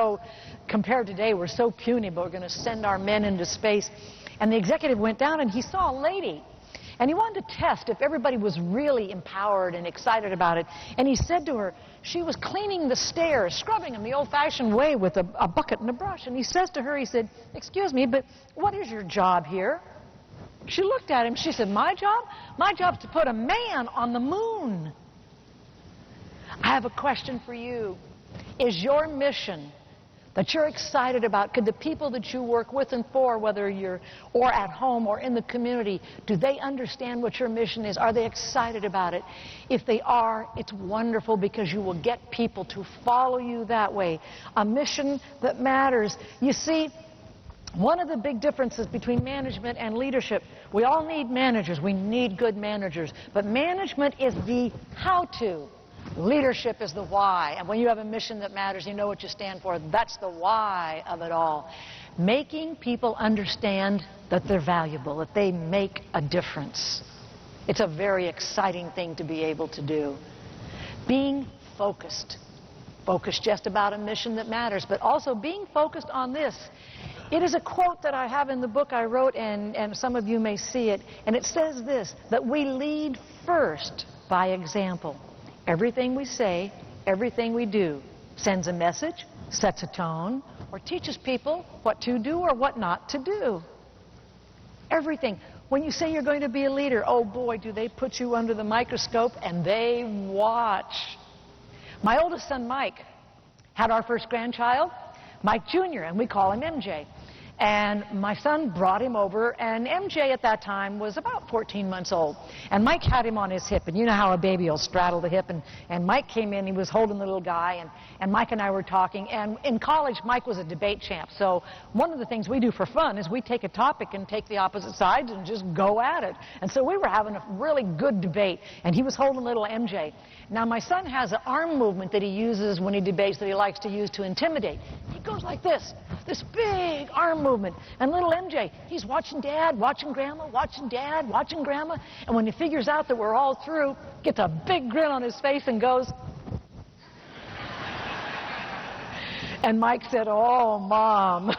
So compared to today, we're so puny, but we're going to send our men into space. And the executive went down and he saw a lady. And he wanted to test if everybody was really empowered and excited about it. And he said to her, she was cleaning the stairs, scrubbing them the old-fashioned way with a bucket and a brush. And he says to her, he said, "Excuse me, but what is your job here?" She looked at him. She said, "My job? My job's to put a man on the moon." I have a question for you. Is your mission that you're excited about, could the people that you work with and for, whether you're or at home or in the community, do they understand what your mission is? Are they excited about it? If they are, it's wonderful, because you will get people to follow you that way. A mission that matters. You see, one of the big differences between management and leadership, we all need managers. We need good managers. But management is the how-to. Leadership is the why. And when you have a mission that matters, you know what you stand for. That's the why of it all. Making people understand that they're valuable, that they make a difference. It's a very exciting thing to be able to do. Being focused. Focused just about a mission that matters, but also being focused on this. It is a quote that I have in the book I wrote, and some of you may see it, and it says this, that we lead first by example. Everything we say, everything we do sends a message, sets a tone, or teaches people what to do or what not to do. Everything. When you say you're going to be a leader, oh boy, do they put you under the microscope and they watch. My oldest son, Mike, had our first grandchild, Mike Jr., and we call him MJ. And my son brought him over, and MJ at that time was about 14 months old. And Mike had him on his hip, and you know how a baby will straddle the hip. And Mike came in, he was holding the little guy, and Mike and I were talking. And in college, Mike was a debate champ. So one of the things we do for fun is we take a topic and take the opposite sides and just go at it. And so we were having a really good debate, and he was holding little MJ. Now, my son has an arm movement that he uses when he debates that he likes to use to intimidate. He goes like this big arm movement. And little MJ, he's watching Dad, watching Grandma, watching Dad, watching Grandma. And when he figures out that we're all through, gets a big grin on his face and goes. And Mike said, "Oh, Mom."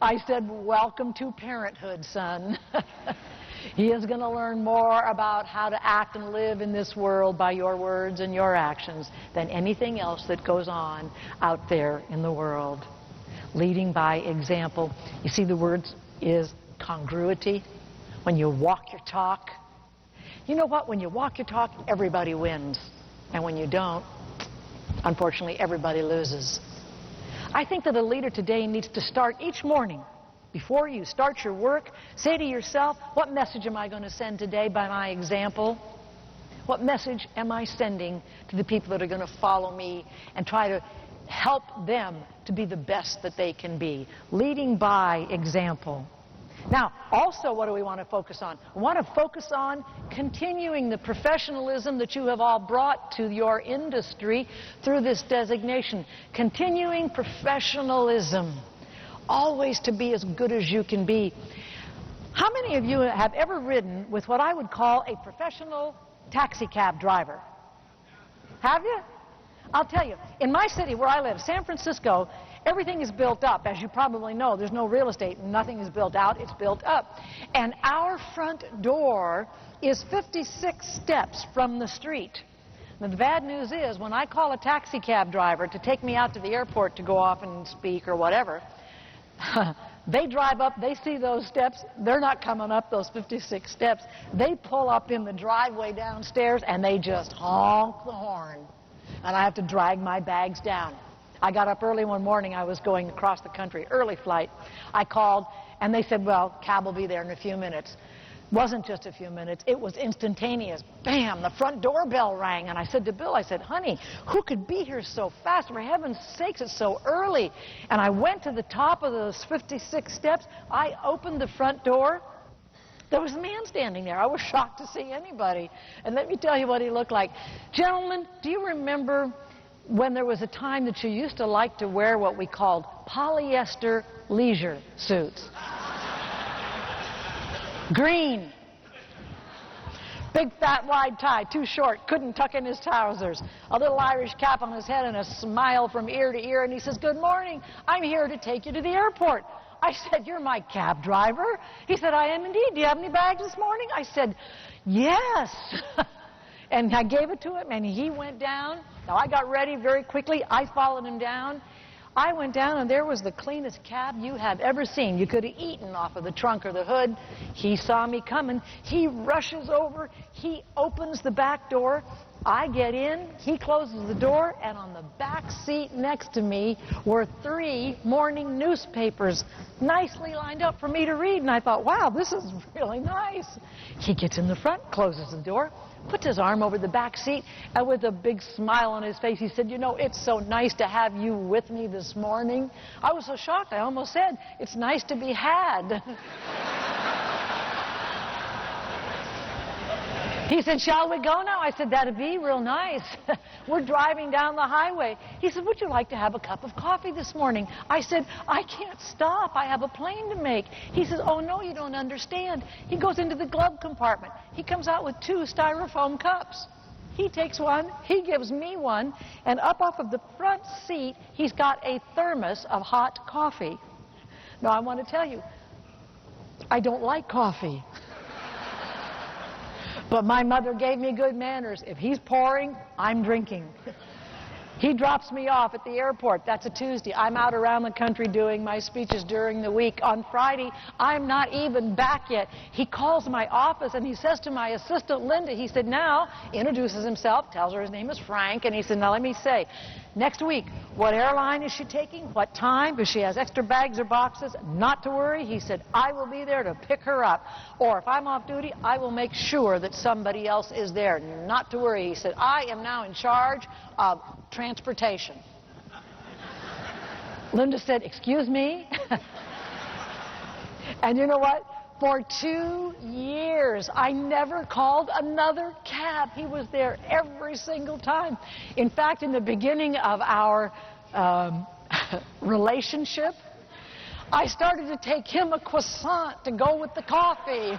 I said, "Welcome to parenthood, son." He is going to learn more about how to act and live in this world by your words and your actions than anything else that goes on out there in the world. Leading by example. You see, the word is congruity. When you walk your talk. You know what? When you walk your talk, everybody wins. And when you don't, unfortunately, everybody loses. I think that a leader today needs to start each morning. Before you start your work, say to yourself, what message am I going to send today by my example? What message am I sending to the people that are going to follow me and try to help them to be the best that they can be? Leading by example. Now, also, what do we want to focus on? We want to focus on continuing the professionalism that you have all brought to your industry through this designation. Continuing professionalism. Always to be as good as you can be. How many of you have ever ridden with what I would call a professional taxi cab driver? Have you? I'll tell you, in my city where I live, San Francisco, everything is built up. As you probably know, there's no real estate. Nothing is built out. It's built up. And our front door is 56 steps from the street. Now, the bad news is, when I call a taxi cab driver to take me out to the airport to go off and speak or whatever, they drive up, they see those steps, they're not coming up those 56 steps. They pull up in the driveway downstairs and they just honk the horn. And I have to drag my bags down. I got up early one morning, I was going across the country, early flight. I called and they said, well, cab will be there in a few minutes. Wasn't just a few minutes, it was instantaneous. Bam, the front doorbell rang, and I said to Bill, I said, honey, who could be here so fast? For heaven's sakes, it's so early. And I went to the top of those 56 steps. I opened the front door. There was a man standing there. I was shocked to see anybody. And let me tell you what he looked like. Gentlemen, do you remember when there was a time that you used to like to wear what we called polyester leisure suits? Green. Big, fat, wide tie, too short, couldn't tuck in his trousers. A little Irish cap on his head and a smile from ear to ear. And he says, "Good morning. I'm here to take you to the airport." I said, "You're my cab driver." He said, "I am indeed. Do you have any bags this morning?" I said, "Yes." And I gave it to him, and he went down. Now, I got ready very quickly. I followed him down. I went down, and there was the cleanest cab you have ever seen. You could have eaten off of the trunk or the hood. He saw me coming. He rushes over. He opens the back door. I get in. He closes the door, and on the back seat next to me were 3 morning newspapers nicely lined up for me to read. And I thought, wow, this is really nice. He gets in the front, closes the door, puts his arm over the back seat, and with a big smile on his face, he said, "You know, it's so nice to have you with me this morning." I was so shocked, I almost said, "It's nice to be had." He said, "Shall we go now?" I said, "That'd be real nice." We're driving down the highway. He said, "Would you like to have a cup of coffee this morning?" I said, "I can't stop. I have a plane to make." He says, "Oh, no, you don't understand." He goes into the glove compartment. He comes out with 2 styrofoam cups. He takes one, he gives me one, and up off of the front seat, he's got a thermos of hot coffee. Now, I want to tell you, I don't like coffee. But my mother gave me good manners. If he's pouring, I'm drinking. He drops me off at the airport. That's a Tuesday. I'm out around the country doing my speeches during the week. On Friday, I'm not even back yet. He calls my office and he says to my assistant, Linda, he said, now, introduces himself, tells her his name is Frank, and he said, now let me say, next week, what airline is she taking? What time? If she has extra bags or boxes, not to worry. He said, I will be there to pick her up. Or if I'm off duty, I will make sure that somebody else is there. Not to worry. He said, I am now in charge of transportation. Linda said, excuse me? And you know what? For 2 years, I never called another cab. He was there every single time. In fact, in the beginning of our relationship, I started to take him a croissant to go with the coffee.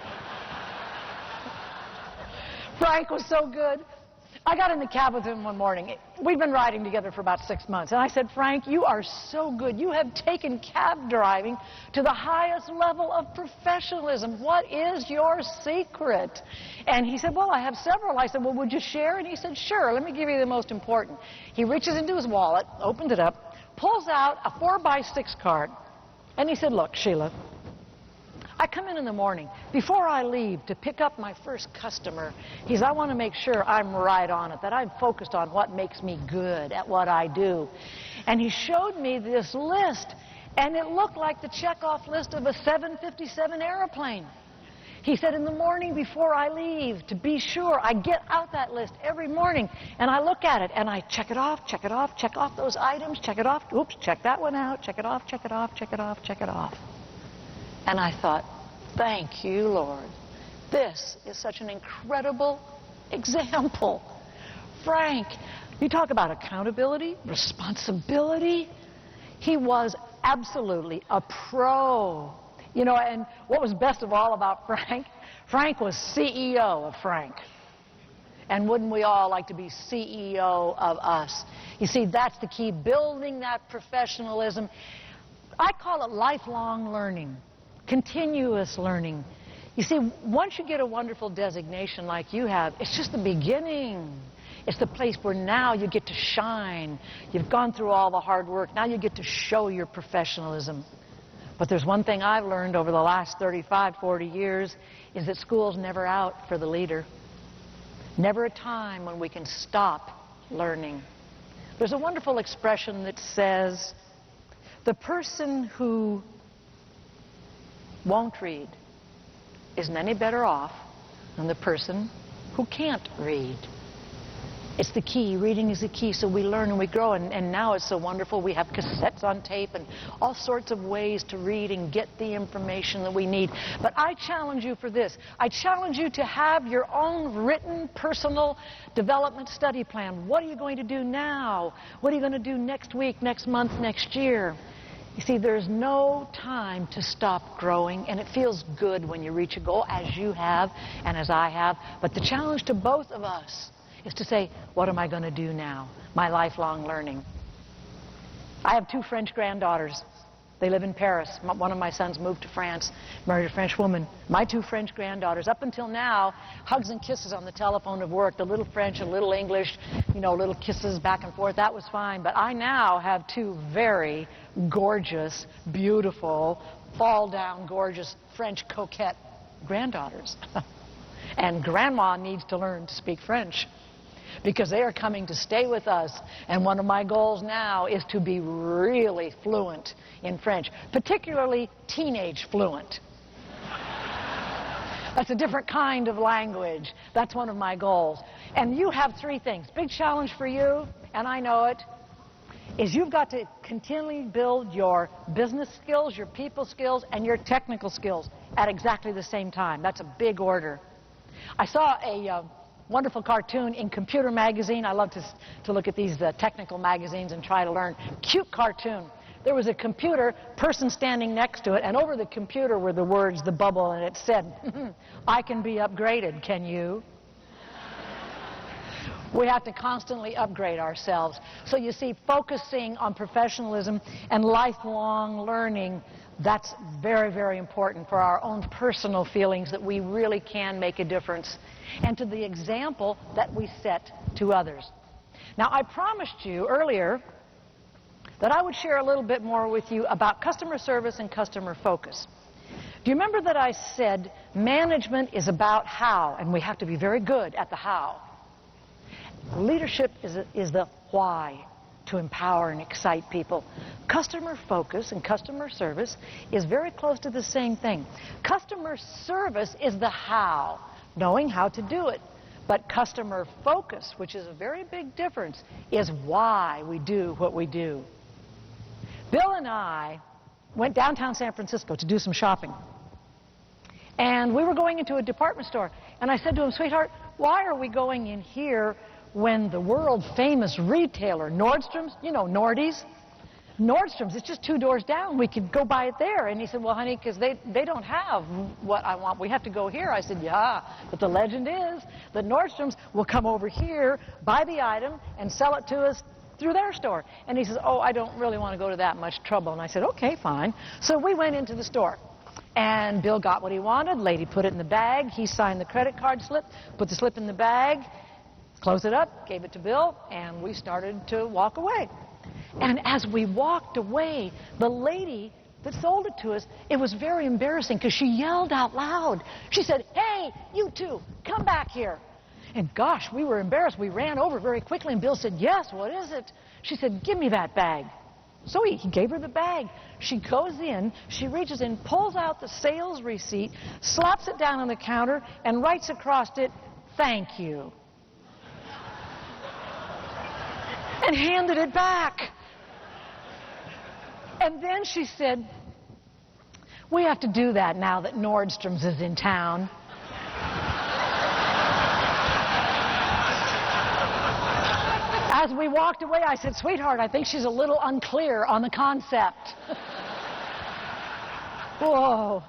Frank was so good. I got in the cab with him one morning. We've been riding together for about 6 months. And I said, Frank, you are so good. You have taken cab driving to the highest level of professionalism. What is your secret? And he said, well, I have several. I said, well, would you share? And he said, sure. Let me give you the most important. He reaches into his wallet, opens it up, pulls out a 4x6 card. And he said, look, Sheila, I come in the morning, before I leave, to pick up my first customer. He says, I want to make sure I'm right on it, that I'm focused on what makes me good at what I do. And he showed me this list, and it looked like the checkoff list of a 757 airplane. He said, in the morning before I leave, to be sure, I get out that list every morning, and I look at it, and I check it off, check off those items, check it off, oops, check that one out, check it off, check it off, check it off, check it off. And I thought, thank you, Lord. This is such an incredible example. Frank, you talk about accountability, responsibility. He was absolutely a pro. You know, and what was best of all about Frank? Frank was CEO of Frank. And wouldn't we all like to be CEO of us? You see, that's the key, building that professionalism. I call it lifelong learning. Continuous learning. You see, once you get a wonderful designation like you have, it's just the beginning. It's the place where now you get to shine. You've gone through all the hard work. Now you get to show your professionalism. But there's one thing I've learned over the last 35, 40 years, is that school's never out for the leader. Never a time when we can stop learning. There's a wonderful expression that says, the person who won't read isn't any better off than the person who can't read. It's the key. Reading is the key, so we learn and we grow. And now it's so wonderful. We have cassettes on tape and all sorts of ways to read and get the information that we need. But I challenge you for this. I challenge you to have your own written personal development study plan. What are you going to do now? What are you going to do next week, next month, next year? You see, there's no time to stop growing, and it feels good when you reach a goal, as you have and as I have. But the challenge to both of us is to say, what am I going to do now? My lifelong learning. I have 2 French granddaughters. They live in Paris. One of my sons moved to France, married a French woman. My 2 French granddaughters, up until now, hugs and kisses on the telephone have worked. A little French, a little English, you know, little kisses back and forth. That was fine. But I now have 2 very gorgeous, beautiful, fall-down, gorgeous French coquette granddaughters. And Grandma needs to learn to speak French, because they are coming to stay with us. And one of my goals now is to be really fluent in French, particularly teenage fluent. That's a different kind of language. That's one of my goals. And you have 3 things. Big challenge for you, and I know it, is you've got to continually build your business skills, your people skills, and your technical skills at exactly the same time. That's a big order. I saw a wonderful cartoon in Computer Magazine. I love to look at these technical magazines and try to learn. Cute cartoon. There was a computer, person standing next to it, and over the computer were the words, the bubble, and it said, I can be upgraded, can you? We have to constantly upgrade ourselves. So you see, focusing on professionalism and lifelong learning, that's very, very important for our own personal feelings that we really can make a difference, and to the example that we set to others. Now, I promised you earlier that I would share a little bit more with you about customer service and customer focus. Do you remember that I said management is about how, and we have to be very good at the how? Leadership is the why, to empower and excite people. Customer focus and customer service is very close to the same thing. Customer service is the how, knowing how to do it. But customer focus, which is a very big difference, is why we do what we do. Bill and I went downtown San Francisco to do some shopping. And we were going into a department store. And I said to him, sweetheart, why are we going in here when the world-famous retailer, Nordstrom's, you know, Nordy's, Nordstrom's, it's just 2 doors down. We could go buy it there. And he said, well, honey, because they don't have what I want. We have to go here. I said, yeah, but the legend is that Nordstrom's will come over here, buy the item, and sell it to us through their store. And he says, oh, I don't really want to go to that much trouble. And I said, okay, fine. So we went into the store. And Bill got what he wanted. Lady put it in the bag. He signed the credit card slip, put the slip in the bag, closed it up, gave it to Bill, and we started to walk away. And as we walked away, the lady that sold it to us, it was very embarrassing because she yelled out loud. She said, hey, you two, come back here. And gosh, we were embarrassed. We ran over very quickly, and Bill said, yes, what is it? She said, give me that bag. So he gave her the bag. She goes in, she reaches in, pulls out the sales receipt, slaps it down on the counter, and writes across it, thank you. And handed it back. And then she said, we have to do that now that Nordstrom's is in town. As we walked away, I said, sweetheart, I think she's a little unclear on the concept. Whoa.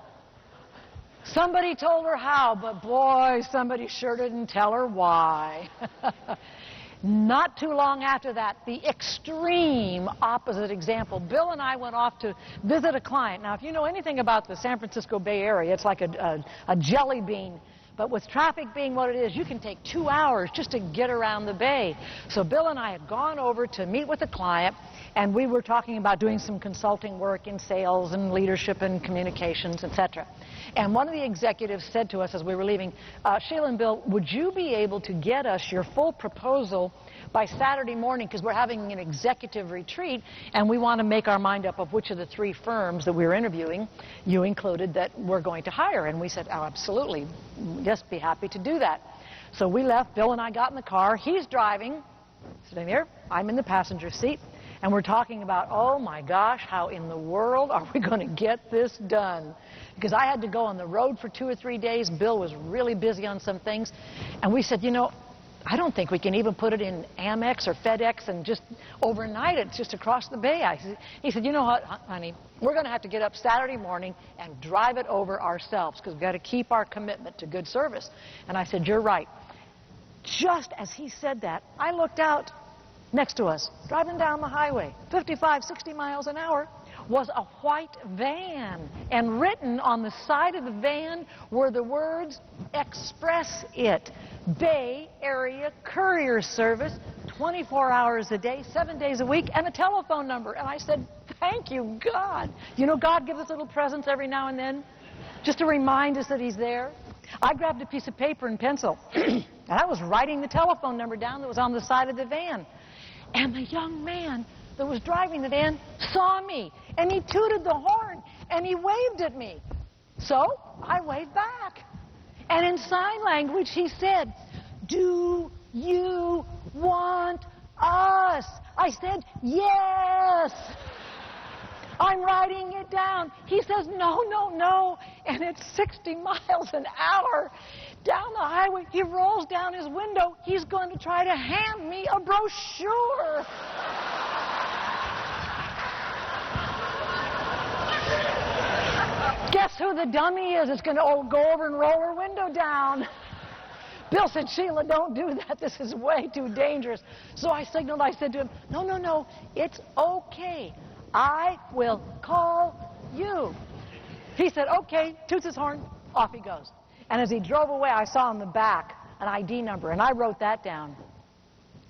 Somebody told her how, but boy, somebody sure didn't tell her why. Not too long after that, the extreme opposite example. Bill and I went off to visit a client. Now, if you know anything about the San Francisco Bay Area, it's like a jelly bean. But with traffic being what it is, you can take 2 hours just to get around the bay. So Bill and I had gone over to meet with a client, and we were talking about doing some consulting work in sales and leadership and communications, etc. And one of the executives said to us as we were leaving, Sheila and Bill, would you be able to get us your full proposal by Saturday morning, because we're having an executive retreat, and we want to make our mind up of which of the 3 firms that we were interviewing, you included, that we're going to hire. And we said, oh, absolutely, yes, be happy to do that. So we left. Bill and I got in the car. He's driving, sitting there. I'm in the passenger seat. And we're talking about, oh my gosh, how in the world are we going to get this done? Because I had to go on the road for 2 or 3 days. Bill was really busy on some things. And we said, you know, I don't think we can even put it in Amex or FedEx and just overnight it just across the bay. He said, you know what, honey, we're going to have to get up Saturday morning and drive it over ourselves because we've got to keep our commitment to good service. And I said, you're right. Just as he said that, I looked out next to us, driving down the highway, 55, 60 miles an hour, was a white van. And written on the side of the van were the words, "Express It, Bay Area Courier Service, 24 hours a day, 7 days a week, and a telephone number." And I said, thank you, God. You know, God gives us little presents every now and then, just to remind us that He's there. I grabbed a piece of paper and pencil, and I was writing the telephone number down that was on the side of the van. And the young man that was driving the van saw me, and he tooted the horn, and he waved at me. So I waved back. And in sign language, he said, "Do you want us?" I said, "Yes." I'm writing it down. He says, "No, no, no." And it's 60 miles an hour down the highway. He rolls down his window. He's going to try to hand me a brochure. Guess who the dummy is? It's going to go over and roll her window down. Bill said, "Sheila, don't do that. This is way too dangerous." So I signaled. I said to him, "No, no, no. It's okay. I will call you." He said, "Okay," toots his horn, off he goes. And as he drove away, I saw on the back an ID number, and I wrote that down.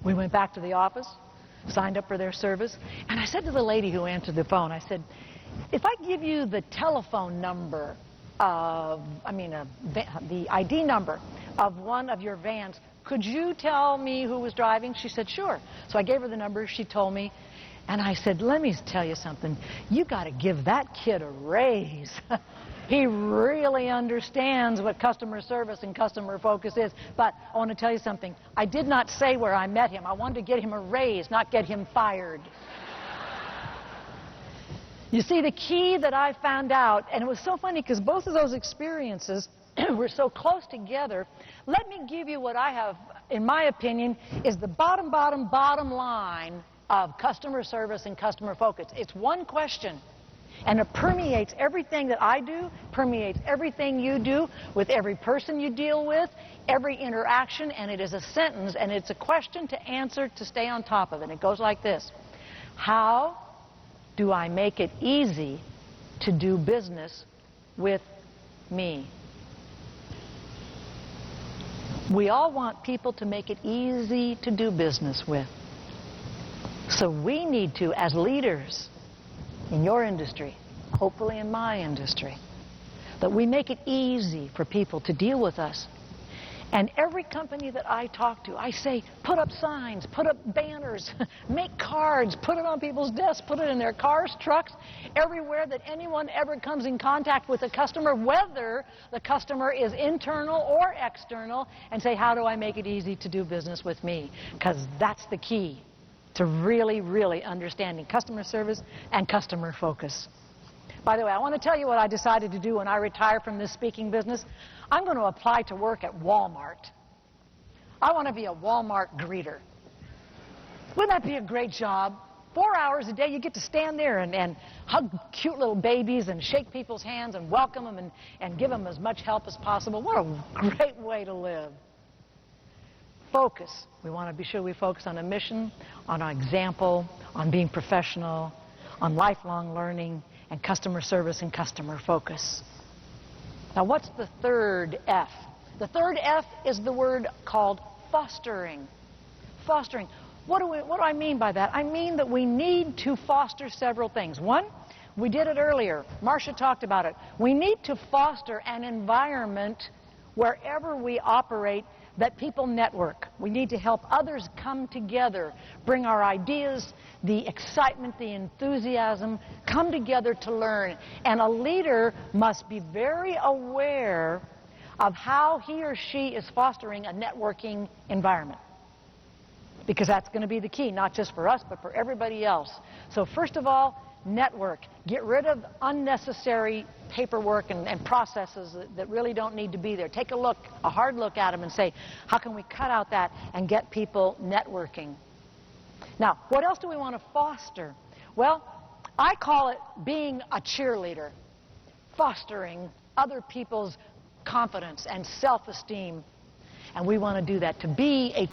We went back to the office, signed up for their service, and I said to the lady who answered the phone, I said, "If I give you the telephone number of, the ID number of one of your vans, could you tell me who was driving?" She said, "Sure." So I gave her the number. She told me. And I said, "Let me tell you something. You got to give that kid a raise." He really understands what customer service and customer focus is. But I want to tell you something. I did not say where I met him. I wanted to get him a raise, not get him fired. You see, the key that I found out, and it was so funny because both of those experiences were so close together. Let me give you what I have, in my opinion, is the bottom line of customer service and customer focus. It's one question, and it permeates everything that I do, permeates everything you do, with every person you deal with, every interaction, and it is a sentence, and it's a question to answer to stay on top of it. It goes like this: how do I make it easy to do business with me? We all want people to make it easy to do business with. So we need to, as leaders in your industry, hopefully in my industry, that we make it easy for people to deal with us. And every company that I talk to, I say, put up signs, put up banners, make cards, put it on people's desks, put it in their cars, trucks, everywhere that anyone ever comes in contact with a customer, whether the customer is internal or external, and say, how do I make it easy to do business with me? Because that's the key to really, really understanding customer service and customer focus. By the way, I want to tell you what I decided to do when I retire from this speaking business. I'm going to apply to work at Walmart. I want to be a Walmart greeter. Wouldn't that be a great job? 4 hours a day, you get to stand there and hug cute little babies and shake people's hands and welcome them and give them as much help as possible. What a great way to live. Focus. We want to be sure we focus on a mission, on our example, on being professional, on lifelong learning, and customer service and customer focus. Now, what's the third F? The third F is the word called fostering. Fostering. What do I mean by that? I mean that we need to foster several things. One, we did it earlier. Marcia talked about it. We need to foster an environment wherever we operate that people network. We need to help others come together, bring our ideas, the excitement, the enthusiasm, come together to learn. And a leader must be very aware of how he or she is fostering a networking environment. Because that's going to be the key, not just for us, but for everybody else. So first of all, network. Get rid of unnecessary paperwork and processes that really don't need to be there. Take a hard look at them and say, how can we cut out that and get people networking? Now, what else do we want to foster? Well, I call it being a cheerleader, fostering other people's confidence and self-esteem. And we want to do that, to be a